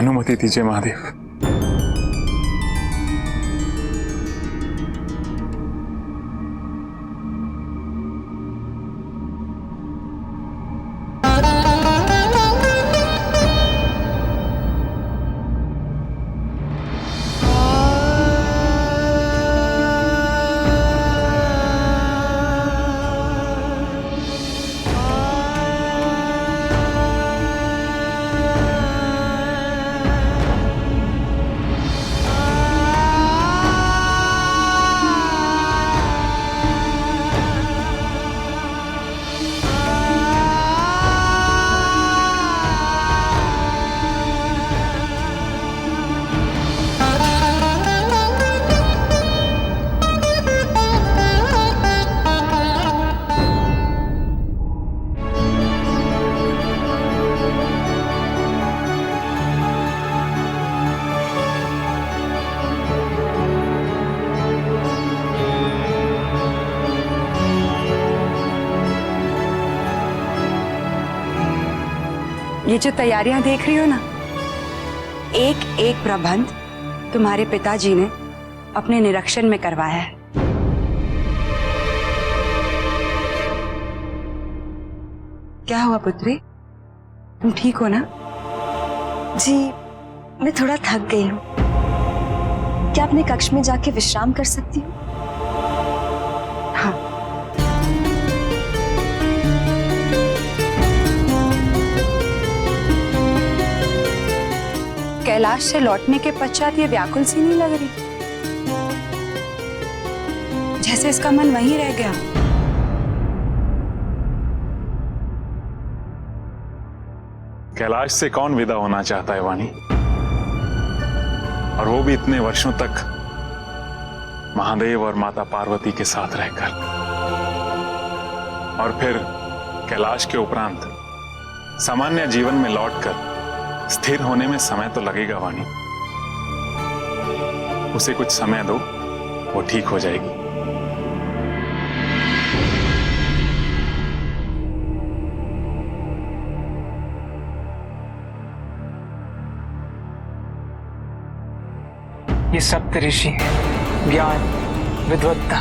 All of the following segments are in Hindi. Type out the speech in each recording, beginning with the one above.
अनुमति दीजिए महादेव। ये जो तैयारियां देख रही हो ना, एक एक प्रबंध तुम्हारे पिताजी ने अपने निरीक्षण में करवाया है। क्या हुआ पुत्री, तुम ठीक हो ना? जी, मैं थोड़ा थक गई हूँ। क्या अपने कक्ष में जाके विश्राम कर सकती हूँ? हाँ। कैलाश से लौटने के पश्चात ये व्याकुल सी नहीं लग रही, जैसे इसका मन वहीं रह गया। कैलाश से कौन विदा होना चाहता है वाणी, और वो भी इतने वर्षों तक महादेव और माता पार्वती के साथ रहकर। और फिर कैलाश के उपरांत सामान्य जीवन में लौटकर स्थिर होने में समय तो लगेगा वाणी। उसे कुछ समय दो, वो ठीक हो जाएगी। ये सप्त ऋषि ज्ञान, विद्वत्ता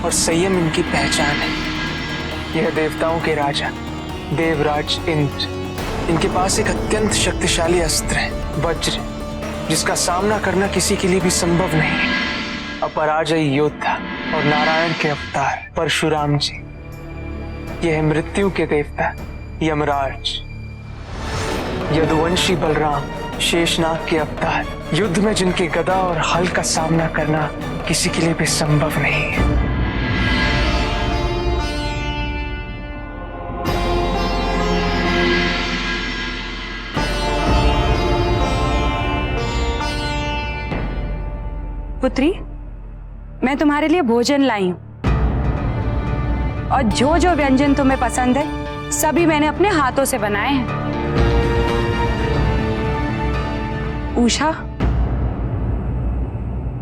और संयम इनकी पहचान है। यह देवताओं के राजा देवराज इंद्र, इनके पास एक अत्यंत शक्तिशाली अस्त्र है, वज्र, जिसका सामना करना किसी के लिए भी संभव नहीं है। अपराजयी योद्धा और नारायण के अवतार परशुराम जी। यह है मृत्यु के देवता यमराज। यदुवंशी बलराम शेषनाग के अवतार, युद्ध में जिनके गदा और हल का सामना करना किसी के लिए भी संभव नहीं है। पुत्री, मैं तुम्हारे लिए भोजन लाई हूं, और जो जो व्यंजन तुम्हें पसंद है सभी मैंने अपने हाथों से बनाए हैं। उषा,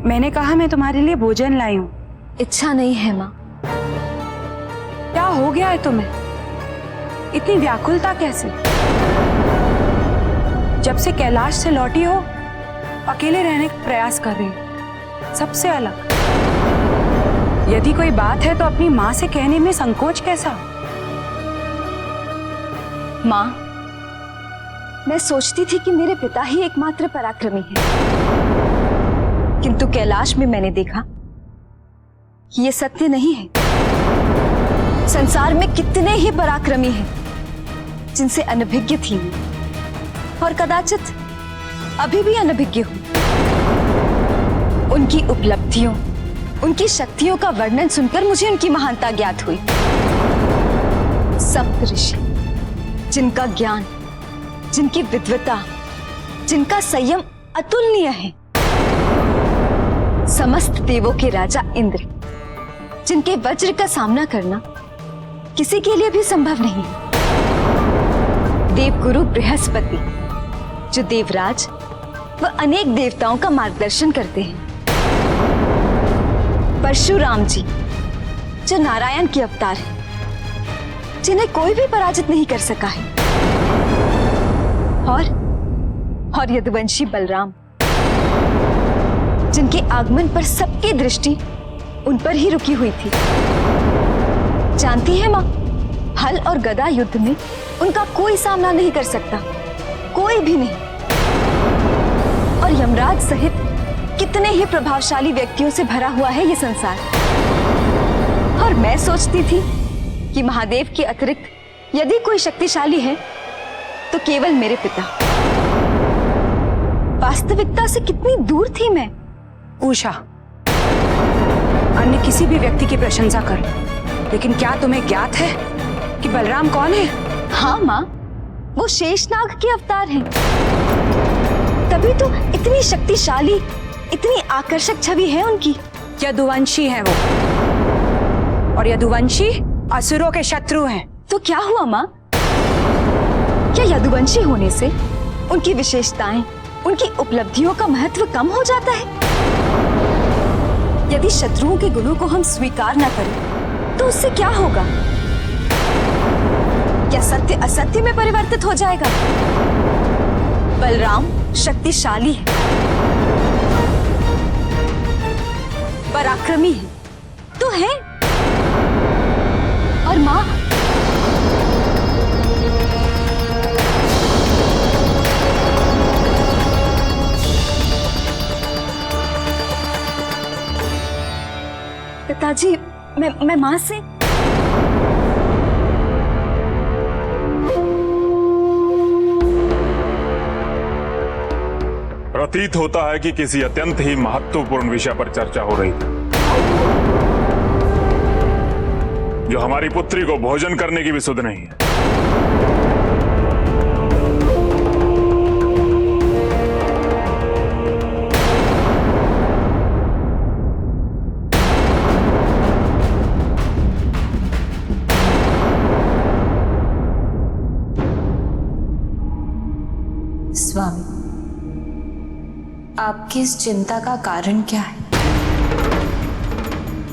मैंने कहा मैं तुम्हारे लिए भोजन लाई हूं। इच्छा नहीं है माँ। क्या हो गया है तुम्हें? इतनी व्याकुलता कैसे? जब से कैलाश से लौटी हो, अकेले रहने का प्रयास कर रही हो, सबसे अलग। यदि कोई बात है तो अपनी माँ से कहने में संकोच कैसा? माँ, मैं सोचती थी कि मेरे पिता ही एकमात्र पराक्रमी हैं, किंतु कैलाश में मैंने देखा कि ये सत्य नहीं है। संसार में कितने ही पराक्रमी हैं जिनसे अनभिज्ञ थी मैं, और कदाचित अभी भी अनभिज्ञ हूं। उनकी उपलब्धियों, उनकी शक्तियों का वर्णन सुनकर मुझे उनकी महानता ज्ञात हुई। सप्त ऋषि, जिनका ज्ञान, जिनकी विद्वता, जिनका संयम अतुलनीय है। समस्त देवों के राजा इंद्र, जिनके वज्र का सामना करना किसी के लिए भी संभव नहीं है। देवगुरु बृहस्पति, जो देवराज व अनेक देवताओं का मार्गदर्शन करते हैं। परशुराम जी, जो नारायण के अवतार हैं, जिन्हें कोई भी पराजित नहीं कर सका है। और यदुवंशी बलराम, जिनके आगमन पर सबकी दृष्टि उन पर ही रुकी हुई थी। जानती है माँ, हल और गदा युद्ध में उनका कोई सामना नहीं कर सकता, कोई भी नहीं। और यमराज सहित कितने ही प्रभावशाली व्यक्तियों से भरा हुआ है ये संसार। और मैं सोचती थी कि महादेव के अतिरिक्त यदि कोई शक्तिशाली है तो केवल मेरे पिता। वास्तविकता से कितनी दूर थी मैं। उषा, अन्य किसी भी व्यक्ति की प्रशंसा कर, लेकिन क्या तुम्हें ज्ञात है कि बलराम कौन है? हाँ माँ, वो शेषनाग के अवतार हैं। तभी तो इतनी शक्तिशाली, इतनी आकर्षक छवि है उनकी। यदुवंशी है वो, और यदुवंशी असुरों के शत्रु हैं। तो क्या हुआ माँ? क्या यदुवंशी होने से उनकी विशेषताएं, उनकी उपलब्धियों का महत्व कम हो जाता है? यदि शत्रुओं के गुणों को हम स्वीकार न करें तो उससे क्या होगा? क्या सत्य असत्य में परिवर्तित हो जाएगा? बलराम शक्तिशाली है, पराक्रमी है तो है। और माँ, पिताजी, मैं माँ से प्रतीत होता है कि किसी अत्यंत ही महत्वपूर्ण विषय पर चर्चा हो रही है, जो हमारी पुत्री को भोजन करने की भी सुध नहीं है। स्वामी, आपकी इस चिंता का कारण क्या है?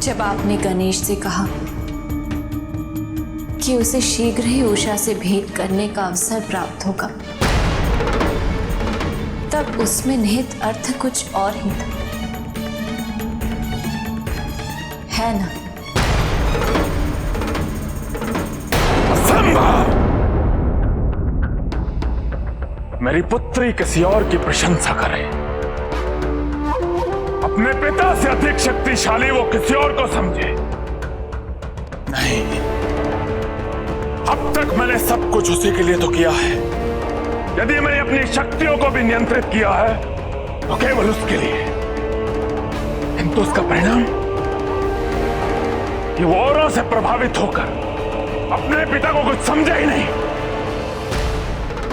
जब आपने गणेश से कहा कि उसे शीघ्र ही उषा से भेंट करने का अवसर प्राप्त होगा, तब उसमें निहित अर्थ कुछ और ही था, है ना? असंभव! मेरी पुत्री किसी और की प्रशंसा करे, अपने पिता से अधिक शक्तिशाली वो किसी और को समझे। नहीं, अब तक मैंने सब कुछ उसी के लिए तो किया है। यदि मैंने अपनी शक्तियों को भी नियंत्रित किया है तो केवल उसके लिए, किंतु उसका परिणाम कि वो औरों से प्रभावित होकर अपने पिता को कुछ समझा ही नहीं।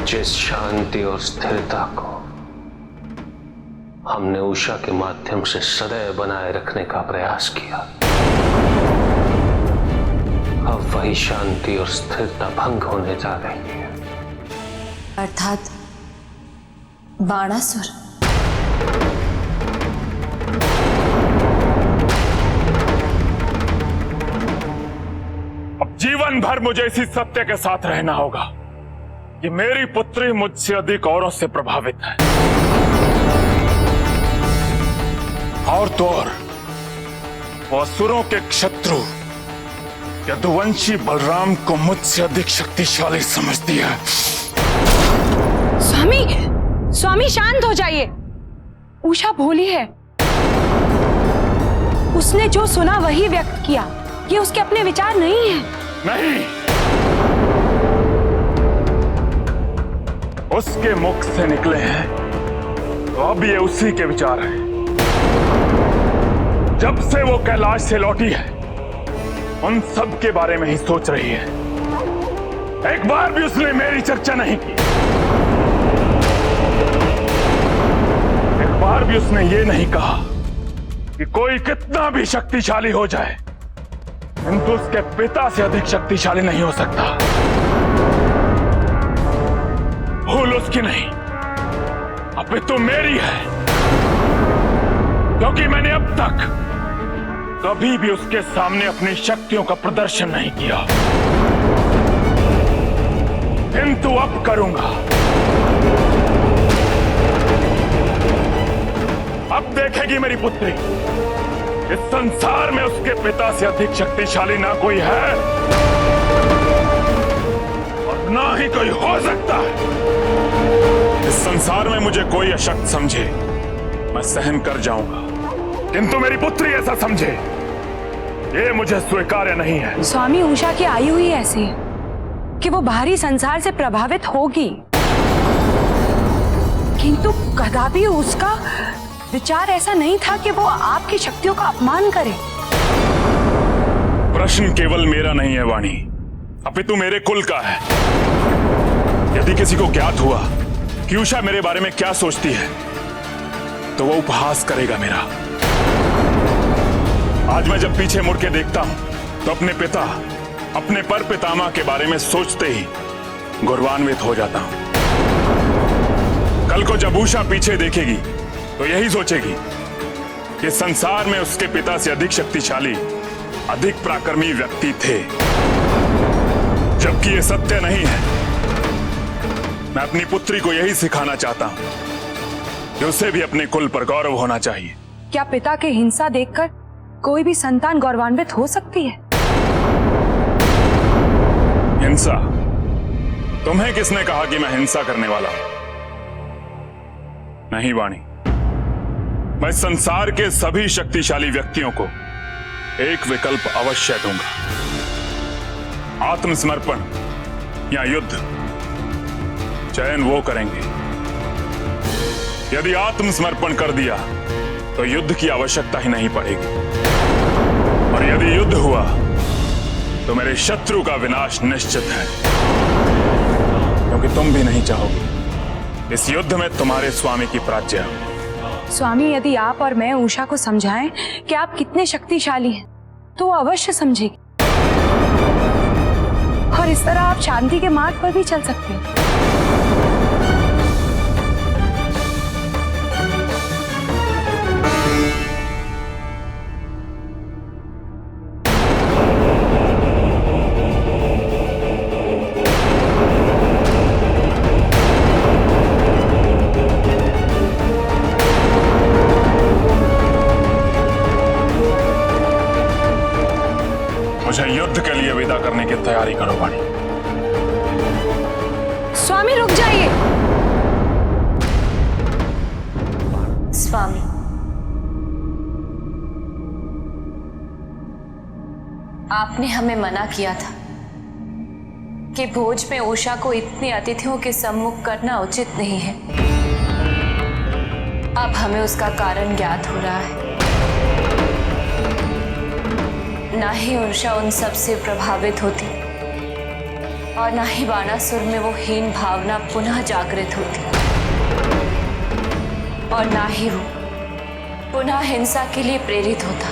जिस शांति और स्थिरता को हमने उषा के माध्यम से सदैव बनाए रखने का प्रयास किया, अब वही शांति और स्थिरता भंग होने जा रही है। अर्थात बाणासुर। अब जीवन भर मुझे इसी सत्य के साथ रहना होगा कि मेरी पुत्री मुझसे अधिक औरों से प्रभावित है, और तो और वो असुरों के शत्रु यदुवंशी बलराम को मुझसे अधिक शक्तिशाली समझती है। स्वामी, स्वामी शांत हो जाइए। उषा भोली है, उसने जो सुना वही व्यक्त किया, ये उसके अपने विचार नहीं है। नहीं, उसके मुख से निकले हैं तो अब ये उसी के विचार हैं। जब से वो कैलाश से लौटी है उन सब के बारे में ही सोच रही है। एक बार भी उसने मेरी चर्चा नहीं की, एक बार भी उसने ये नहीं कहा कि कोई कितना भी शक्तिशाली हो जाए किंतु उसके पिता से अधिक शक्तिशाली नहीं हो सकता। भूल उसकी नहीं, अपितु मेरी है, क्योंकि मैंने अब तक कभी भी उसके सामने अपनी शक्तियों का प्रदर्शन नहीं किया, किंतु अब करूंगा। देखेगी मेरी पुत्री। इस संसार में उसके पिता से अधिक शक्तिशाली ना कोई है और ना ही कोई हो सकता है। इस संसार में मुझे कोई अशक्त समझे, मैं सहन कर जाऊंगा, किंतु मेरी पुत्री ऐसा समझे, ये मुझे स्वीकार्य नहीं है। स्वामी, उषा की आयु ही ऐसी है कि वो बाहरी संसार से प्रभावित होगी, किंतु कदापि उसका विचार ऐसा नहीं था कि वो आपकी शक्तियों का अपमान करे। प्रश्न केवल मेरा नहीं है वाणी, अपितु मेरे कुल का है। यदि किसी को ज्ञात हुआ कि उषा मेरे बारे में क्या सोचती है, तो वो उपहास करेगा मेरा। आज मैं जब पीछे मुड़ के देखता हूं, तो अपने पिता, अपने पर पितामह के बारे में सोचते ही गौरवान्वित हो जाता हूं। कल को जब उषा पीछे देखेगी, तो यही सोचेगी कि संसार में उसके पिता से अधिक शक्तिशाली, अधिक पराक्रमी व्यक्ति थे, जबकि ये सत्य नहीं है। मैं अपनी पुत्री को यही सिखाना चाहता हूं कि उसे भी अपने कुल पर गौरव होना चाहिए। क्या पिता के हिंसा देखकर कोई भी संतान गौरवान्वित हो सकती है? हिंसा? तुम्हें किसने कहा कि मैं हिंसा करने वाला हूं? नहीं वाणी, मैं संसार के सभी शक्तिशाली व्यक्तियों को एक विकल्प अवश्य दूंगा, आत्मसमर्पण या युद्ध। चयन वो करेंगे। यदि आत्मसमर्पण कर दिया तो युद्ध की आवश्यकता ही नहीं पड़ेगी, और यदि युद्ध हुआ तो मेरे शत्रु का विनाश निश्चित है, क्योंकि तुम भी नहीं चाहोगे इस युद्ध में तुम्हारे स्वामी की पराजय। स्वामी, यदि आप और मैं उषा को समझाएं कि आप कितने शक्तिशाली हैं, तो वो अवश्य समझेगी, और इस तरह आप शांति के मार्ग पर भी चल सकते हैं। मुझे युद्ध के लिए विदा करने की तैयारी करो वाणी। स्वामी, रुक जाइए। स्वामी, आपने हमें मना किया था कि भोज में उषा को इतने अतिथियों के सम्मुख करना उचित नहीं है। अब हमें उसका कारण ज्ञात हो रहा है। ना ही उषा उन सब से प्रभावित होती, और ना ही बाणासुर में वो हीन भावना पुनः जागृत होती, और ना ही वो पुनः हिंसा के लिए प्रेरित होता।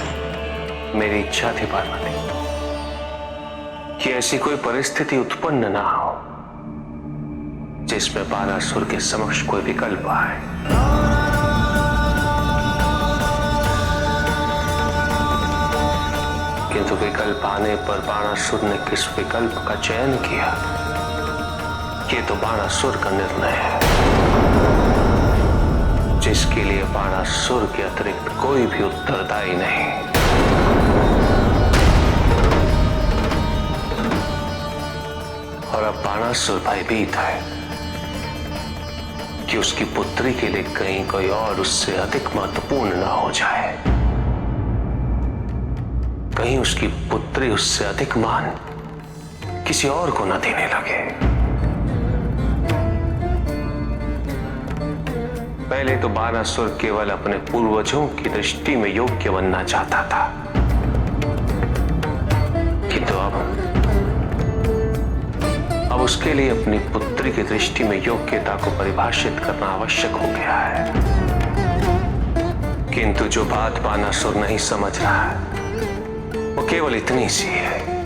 मेरी इच्छा थी पार्वती कि ऐसी कोई परिस्थिति उत्पन्न ना हो जिसमें बाणासुर के समक्ष कोई विकल्प आए। किंतु विकल्प आने पर बाणासुर ने किस विकल्प का चयन किया, ये तो बाणासुर का निर्णय है, जिसके लिए बाणासुर के अतिरिक्त कोई भी उत्तरदायी नहीं। और अब बाणासुर भयभीत है कि उसकी पुत्री के लिए कहीं कोई और उससे अधिक महत्वपूर्ण ना हो जाए, कहीं उसकी पुत्री उससे अधिक मान किसी और को न देने लगे। पहले तो बाणासुर केवल अपने पूर्वजों की दृष्टि में योग्य बनना चाहता था, किंतु अब उसके लिए अपनी पुत्री की दृष्टि में योग्यता को परिभाषित करना आवश्यक हो गया है। किंतु जो बात बाणासुर नहीं समझ रहा है वो केवल इतनी सी है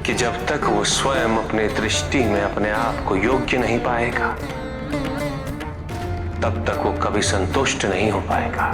कि जब तक वो स्वयं अपने दृष्टि में अपने आप को योग्य नहीं पाएगा, तब तक वो कभी संतुष्ट नहीं हो पाएगा।